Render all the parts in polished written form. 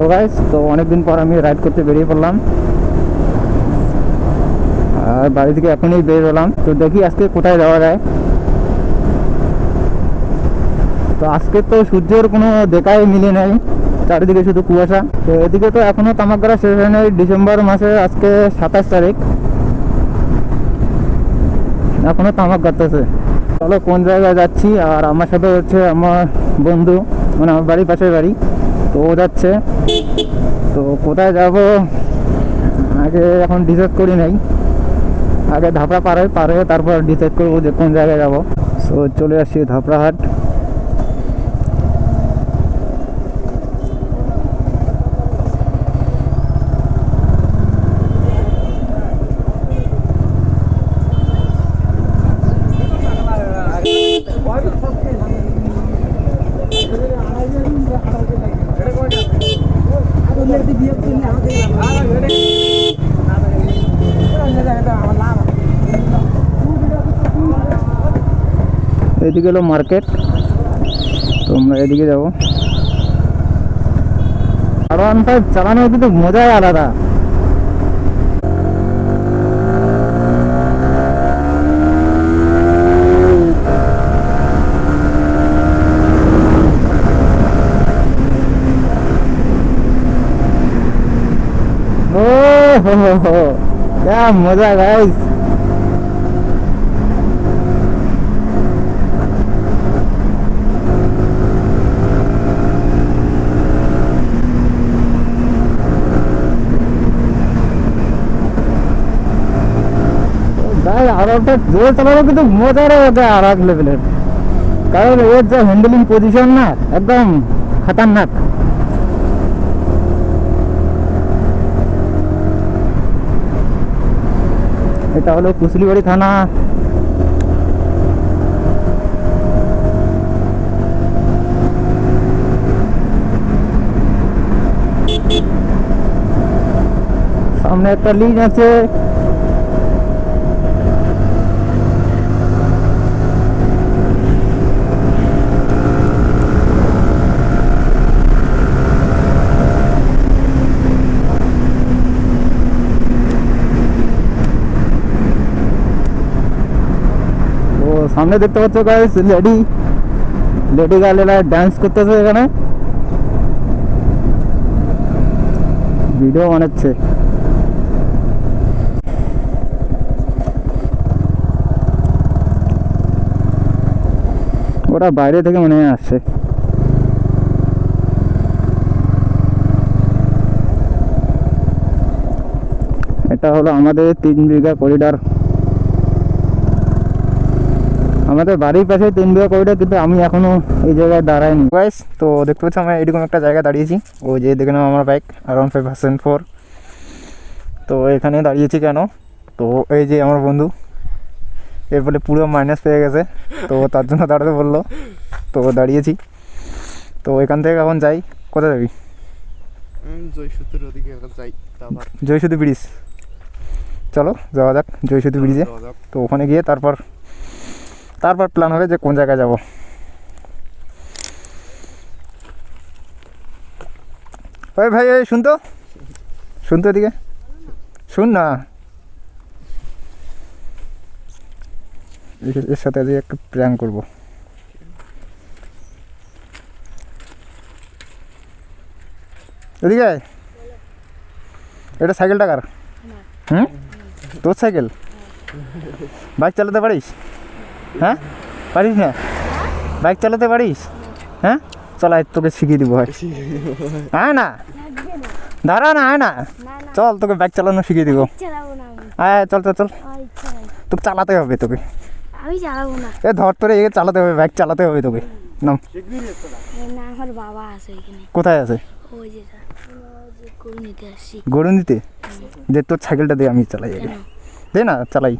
তো গাইস, তো অনেকদিন পর আমি রাইড করতে বেরিয়ে পড়লাম আর বাড়ি থেকে এখনই বের হলাম। তো দেখি আজকে কোথায় যাওয়া যায়। তো আজকে তো সূর্যের কোনো দেখাই মিলে নাই, চারিদিকে শুধু কুয়াশা। তো এদিকে তো এখনো তামাক গাড়া শেষ হয় নাই, ডিসেম্বর মাসে আজকে 27 তারিখ, এখনো তামাক গাড়তেছে। চলো কোন জায়গায় যাচ্ছি, আর আমার সাথে হচ্ছে আমার বন্ধু, মানে আমার বাড়ির পাশের বাড়ি, তো ও যাচ্ছে। তো কোথায় যাব আগে এখন ডিসাইড করি নাই, আগে ধাপড়া পার হয়ে তারপর ডিসাইড করবো যে কোন জায়গায় যাব। সো চলে আসছি ধাপড়াহাট। এদিকে হলো মার্কেট, তো আমরা এদিকে যাবো। R15 চালানো কিন্তু মজাই আলাদা। ओ हो, क्या मजा गाइस। আর একটা জোরে চালানো কিন্তু মজার একটা আর এক লেভেলের, কারণ এর যে হ্যান্ডেলিং পজিশন না একদম খতরনাক। এটা হলো কুসলিবাড়ি থানা। সামনে একটা লিজ আছে। সামনে দেখতে পাচ্ছ গাইস, লেডি গার্লেরা ডান্স করতেছে, এখানে ভিডিও বানাচ্ছে। ওরা বাইরে থেকে মনে হয় আসছে। এটা হলো আমাদের 3 বিঘা করিডোর, আমাদের বাড়ির পাশে 3 বিঘা করিডোর, কিন্তু আমি এখনো এই জায়গায় দাঁড়াইনি গাইস। তো দেখতে পাচ্ছি আমরা এরকম একটা জায়গায় দাঁড়িয়েছি, ওই যে দেখে নাও আমার বাইক R15 তো এখানে দাঁড়িয়েছি কেন, তো এই যে আমার বন্ধু এর ফলে পুরো মাইনাস পেয়ে গেছে, তো তার জন্য দাঁড়াতে বললো, তো দাঁড়িয়েছি। তো এখান থেকে এখন যাই, কোথায় যাবি? জয়সুতি ব্রিজ, চলো যাওয়া যাক জয়সুতি ব্রিজে। তো ওখানে গিয়ে তারপর প্ল্যান হবে যে কোন জায়গায় যাব। ওই ভাই, এই শুনতো এদিকে শুন না, এর সাথে আজকে একটা প্র্যাঙ্ক করবো। এদিকে এটা সাইকেলটা কার? তোর সাইকেল? বাইক চালাতে পারিস? হ্যাঁ পারিস না? বাইক চালাতে পারিস? হ্যাঁ চল তোকে শিখিয়ে দিব। হ্যাঁ না দাঁড়া না, হ্যাঁ না চল তোকে বাইক চালানো শিখিয়ে দিব। হ্যাঁ চল চল চল, তোকে চালাতে হবে, তোকে এ ধর তোরে এ চালাতে হবে, বাইক চালাতে হবে তোকে। নাম কোথায় আছে? গরু নিতে যে, তোর সাইকেলটা দে আমি চালাই, দে না চালাই।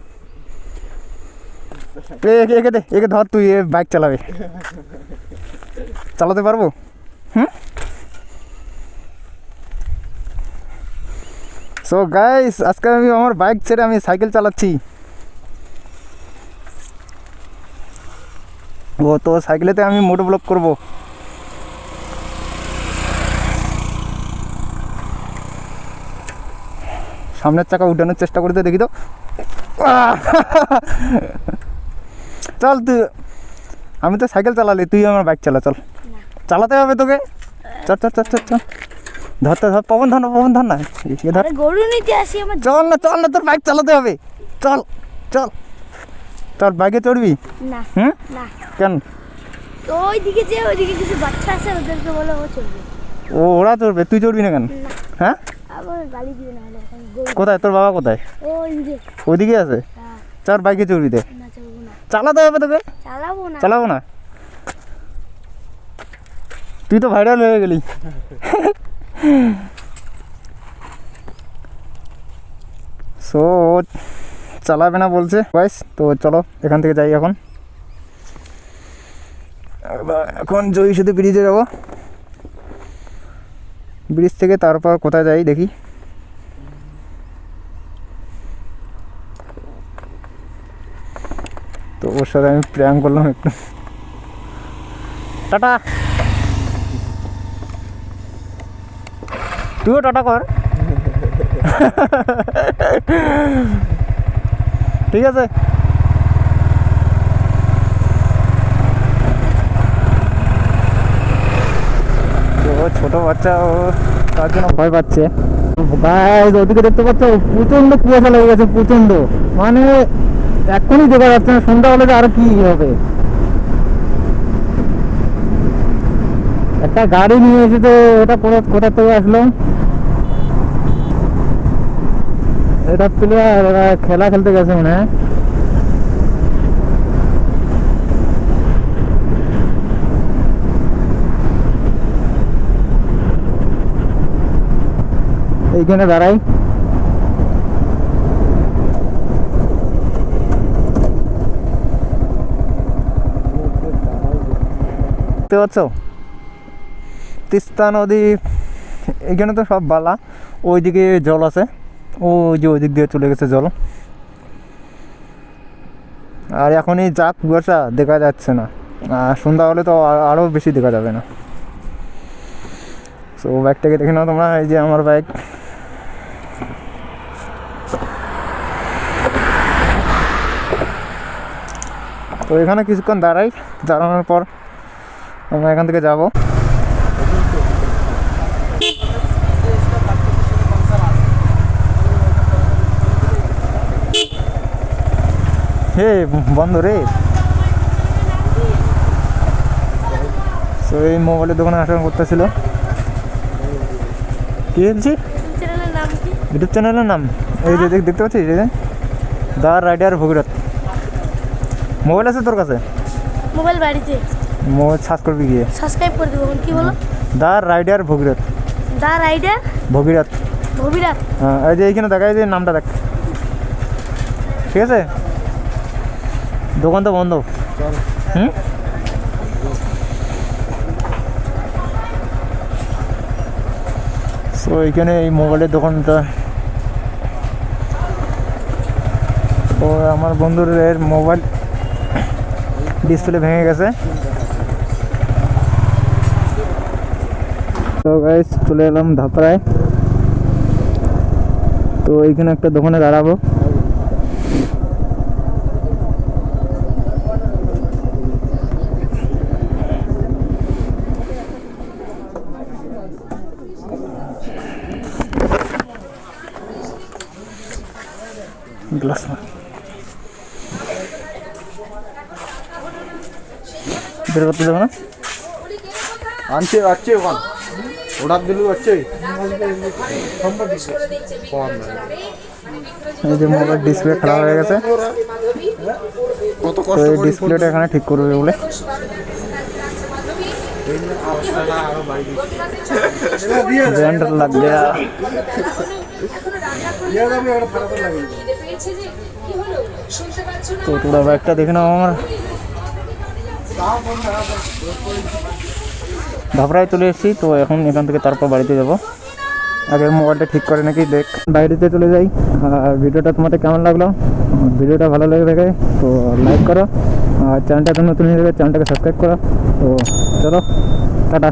একে দে, একে ধর, তুই বাইক চালাবে, চালাতে পারবো? সো গাইস, আজকে আমি আমার বাইক ছেড়ে আমি সাইকেল চালাচ্ছি। ও তো সাইকেলেতে আমি মোটো ব্লগ করব। সামনের চাকা উঠানোর চেষ্টা করতে দেখি তো। চল তুই, আমি তো সাইকেল চালালি, তুই আমার বাইক চালা, চল। চালাতে হবে তোকে, চল চল চল চল চল। ধরতে ধর, পবন ধর না, পবন ধর না, ধর। গরু নিতে আসি আমার। চল না চল না, তোর বাইক চালাতে হবে, চল চল চল। বাইকে চড়বি? না না। কেন? তো ওইদিকে যে ওইদিকে কিছু বাচ্চা আছে, ওদেরকে বলে ও চলবে। ওরা চড়বে, তুই চড়বি না কেন? হ্যাঁ, আবার গালি দিবে না হলে। কোথায় তোর বাবা, কোথায়? ওইদিকে। ওইদিকে আছে? চল বাইকে চড়বি দে। না চলবো না। চালাতে হবে তোকে। চালাবো না। চালাবো না? তুই তো ভাইরাল হয়ে গেলি। সো চালাবে না বলছে গাইস, তো চলো এখান থেকে যাই। এখন জয়ী শুধু ব্রিজে যাবো, ব্রিজ থেকে তারপর কোথায় যাই দেখি। তো ওর সাথে আমি প্র্যাঙ্ক করলাম একটু। টাটা। তুইও টাটা কর। ঠিক আছে। ছোট বাচ্চা, ও তার জন্য ভয় পাচ্ছে। গাইস ওদিকে দেখতে পাচ্ছ, প্রচন্ড কুয়াশা লেগে গেছে, প্রচন্ড, মানে এখনই দেখা যাচ্ছে না, সন্ধ্যা হলে আর কি হবে। একটা গাড়ি নিয়ে এসেছে, এটা কোথা থেকে আসলো? এটা প্লেয়ার, ওরা খেলা খেলতে গেছে মনে হয়। এইখানে দাঁড়াই। দেখতে পাচ্ছ তিস্তা নদী, এখানে তো সব বালা, ওইদিকে জল আছে, ওই যে ওই দিক দিয়ে চলে গেছে জল। আর এখনই যা কুয়াশা, দেখা যাচ্ছে না, আর সন্ধ্যা হলে তো আরও বেশি দেখা যাবে না। সো বাইকটাকে দেখে নাও তোমরা, এই যে আমার বাইক। তো এখানে কিছুক্ষণ দাঁড়াই, দাঁড়ানোর পর আমরা এখান থেকে যাব। হে বন্ধ রে। তো এই মোবাইলের দোকানে আসা করতেছিল। কি বলছি? ইউটিউব চ্যানেলের নাম এই যে দেখতে পাচ্ছিস, এই যে দা রাইডার ভগীরথ। মোবাইল আছে তোর কাছে? মোবাইল বাড়িতে। মোবাইল সার্চ করবি গিয়ে, সাবস্ক্রাইব করে দেবো। কি বলো? দা রাইডার ভগীরথ। দা রাইডার ভগীরথ। ভগীরথ। হ্যাঁ, এই যে এইখানে দেখা, এই যে নামটা দেখ, ঠিক আছে? দোকান তো বন্ধ। হুম, তো এইখানে এই মোবাইলের দোকানটা। তো আমার বন্ধুর এর মোবাইল ডিসপ্লে ভেঙে গেছে। তো গাইস চলে এলাম ধাপড়ায়। তো এইখানে একটা দোকানে দাঁড়াবো। গ্লাস বের করতে যাবো না, আনছে আসছে ওখান অর্ডার দিলু আসছে। এই যে মোবাইল ডিসপ্লে খারাপ হয়ে গেছে, কত তো কষ্ট এই করে ডিসপ্লেটা এখানে ঠিক করবে বলে। ব্র্যান্ড লাগ গয়া। তো তোরা বাইকটা দেখে নাও আমার। ধাপড়ায় চলে এসেছি, তো এখন এখান থেকে তারপর বাড়িতে যাব। আগে মোবাইলটা ঠিক করে নাকি দেখ, বাড়িতে চলে যাই। আর ভিডিওটা তোমাদের কেমন লাগলো? ভিডিওটা ভালো লেগে থাকে তো লাইক করো, আর চ্যানেলটা নতুন হয়ে থাকে চ্যানেলটাকে সাবস্ক্রাইব করো। তো চলো টাটা।